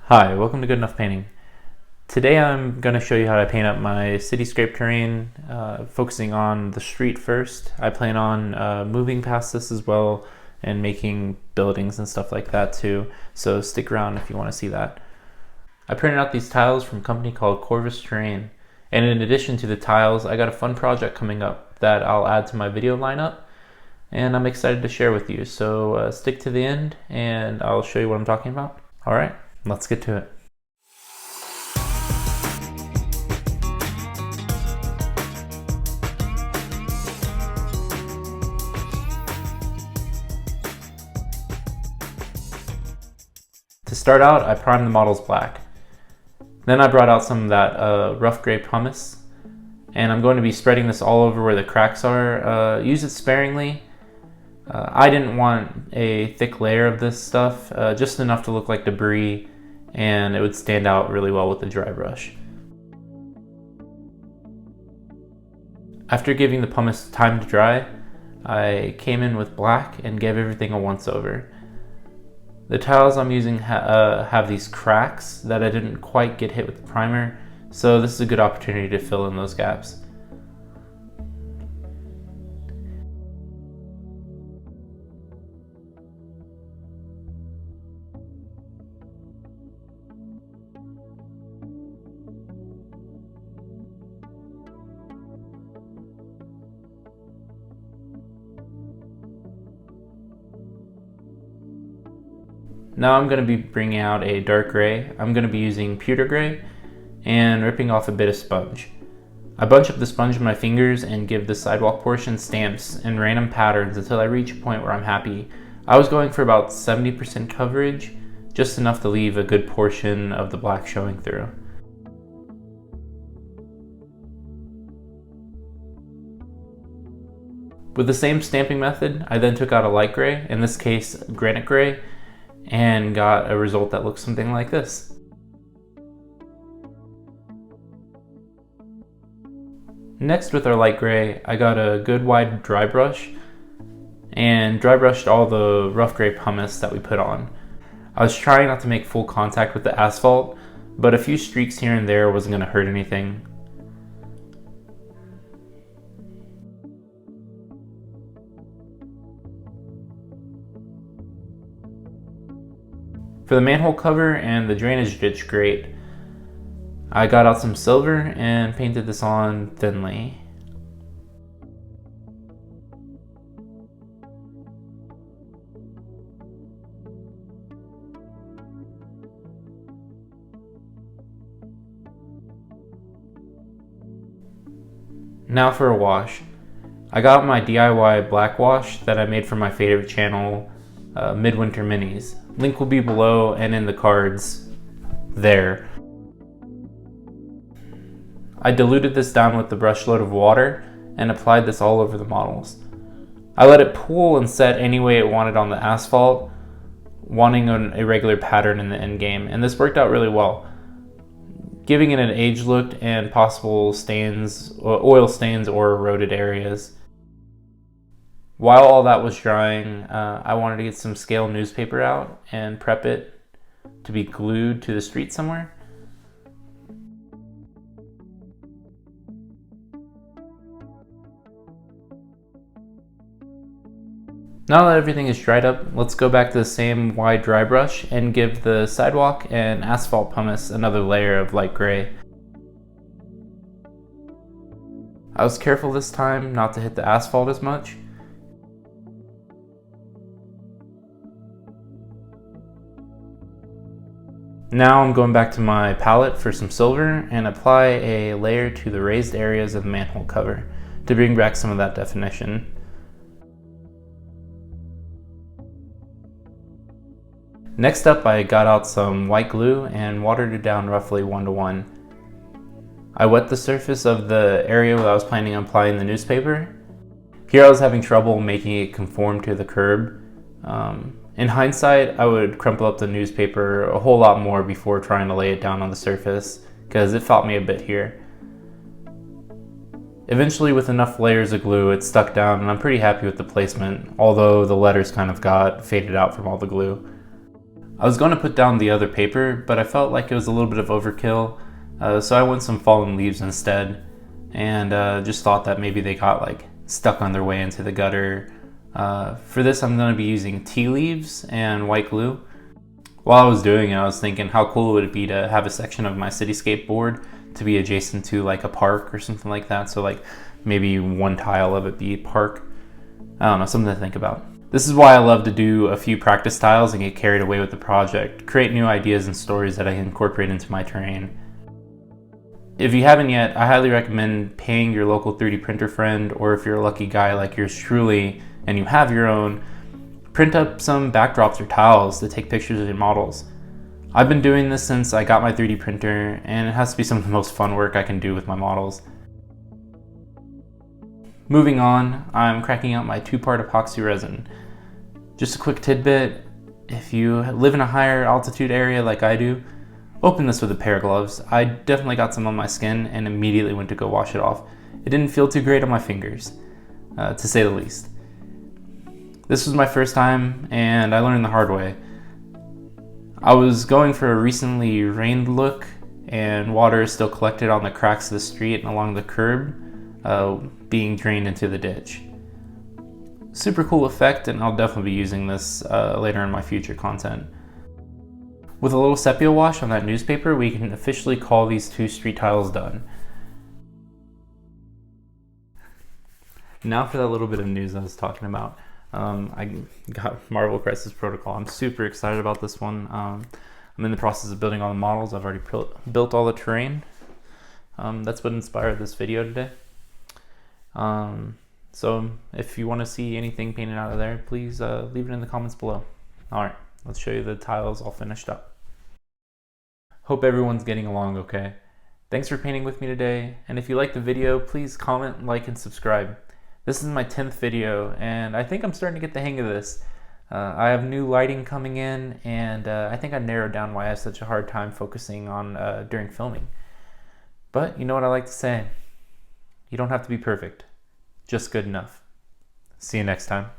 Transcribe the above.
Hi, welcome to Good Enough Painting. Today I'm going to show you how to paint up my cityscape terrain, focusing on the street first. I plan on moving past this as well and making buildings and stuff like that too, so stick around if you want to see that. I printed out these tiles from a company called Corvus Terrain, and in addition to the tiles, I got a fun project coming up that I'll add to my video lineup, and I'm excited to share with you, so stick to the end and I'll show you what I'm talking about. Alright, let's get to it. To start out, I primed the models black. Then I brought out some of that rough gray pumice, and I'm going to be spreading this all over where the cracks are. Use it sparingly. I didn't want a thick layer of this stuff, just enough to look like debris, and it would stand out really well with the dry brush. After giving the pumice time to dry, I came in with black and gave everything a once over. The tiles I'm using have these cracks that I didn't quite get hit with the primer, so this is a good opportunity to fill in those gaps. Now I'm going to be bringing out a dark gray. I'm going to be using Pewter Grey and ripping off a bit of sponge. I bunch up the sponge in my fingers and give the sidewalk portion stamps in random patterns until I reach a point where I'm happy. I was going for about 70% coverage, just enough to leave a good portion of the black showing through. With the same stamping method, I then took out a light gray, in this case Granite Gray, and got a result that looks something like this. Next, with our light gray, I got a good wide dry brush and dry brushed all the rough gray pumice that we put on. I was trying not to make full contact with the asphalt, but a few streaks here and there wasn't going to hurt anything. For the manhole cover and the drainage ditch grate, I got out some silver and painted this on thinly. Now for a wash. I got my DIY black wash that I made for my favorite channel, Midwinter Minis. Link will be below and in the cards there. I diluted this down with the brush load of water and applied this all over the models. I let it pool and set any way it wanted on the asphalt, wanting an irregular pattern in the end game, and this worked out really well, giving it an aged look and possible stains, oil stains or eroded areas. While all that was drying, I wanted to get some scale newspaper out and prep it to be glued to the street somewhere. Now that everything is dried up, let's go back to the same wide dry brush and give the sidewalk and asphalt pumice another layer of light gray. I was careful this time not to hit the asphalt as much. Now I'm going back to my palette for some silver and apply a layer to the raised areas of the manhole cover to bring back some of that definition. Next up, I got out some white glue and watered it down roughly 1:1. I wet the surface of the area where I was planning on applying the newspaper. Here I was having trouble making it conform to the curb. In hindsight, I would crumple up the newspaper a whole lot more before trying to lay it down on the surface, because it felt me a bit here. Eventually, with enough layers of glue, it stuck down and I'm pretty happy with the placement, although the letters kind of got faded out from all the glue. I was going to put down the other paper, but I felt like it was a little bit of overkill, so I went some fallen leaves instead, and just thought that maybe they got like stuck on their way into the gutter. For this, I'm going to be using tea leaves and white glue. While I was doing it, I was thinking how cool would it be to have a section of my cityscape board to be adjacent to like a park or something like that. So like maybe one tile of it be a park. I don't know, something to think about. This is why I love to do a few practice tiles and get carried away with the project, create new ideas and stories that I can incorporate into my terrain. If you haven't yet, I highly recommend paying your local 3D printer friend, or if you're a lucky guy like yours truly and you have your own, print up some backdrops or tiles to take pictures of your models. I've been doing this since I got my 3D printer, and it has to be some of the most fun work I can do with my models. Moving on, I'm cracking out my 2-part epoxy resin. Just a quick tidbit, if you live in a higher altitude area like I do, open this with a pair of gloves. I definitely got some on my skin and immediately went to go wash it off. It didn't feel too great on my fingers, to say the least. This was my first time, and I learned the hard way. I was going for a recently rained look, and water is still collected on the cracks of the street and along the curb, being drained into the ditch. Super cool effect, and I'll definitely be using this later in my future content. With a little sepia wash on that newspaper, we can officially call these 2 street tiles done. Now for that little bit of news I was talking about. I got Marvel Crisis Protocol. I'm super excited about this one. I'm in the process of building all the models. I've already built all the terrain. That's what inspired this video today. So if you want to see anything painted out of there, please leave it in the comments below. Alright, let's show you the tiles all finished up. Hope everyone's getting along okay. Thanks for painting with me today, and if you liked the video, please comment, like, and subscribe. This is my 10th video, and I think I'm starting to get the hang of this. I have new lighting coming in, and I think I narrowed down why I have such a hard time focusing on during filming. But you know what I like to say, you don't have to be perfect, just good enough. See you next time.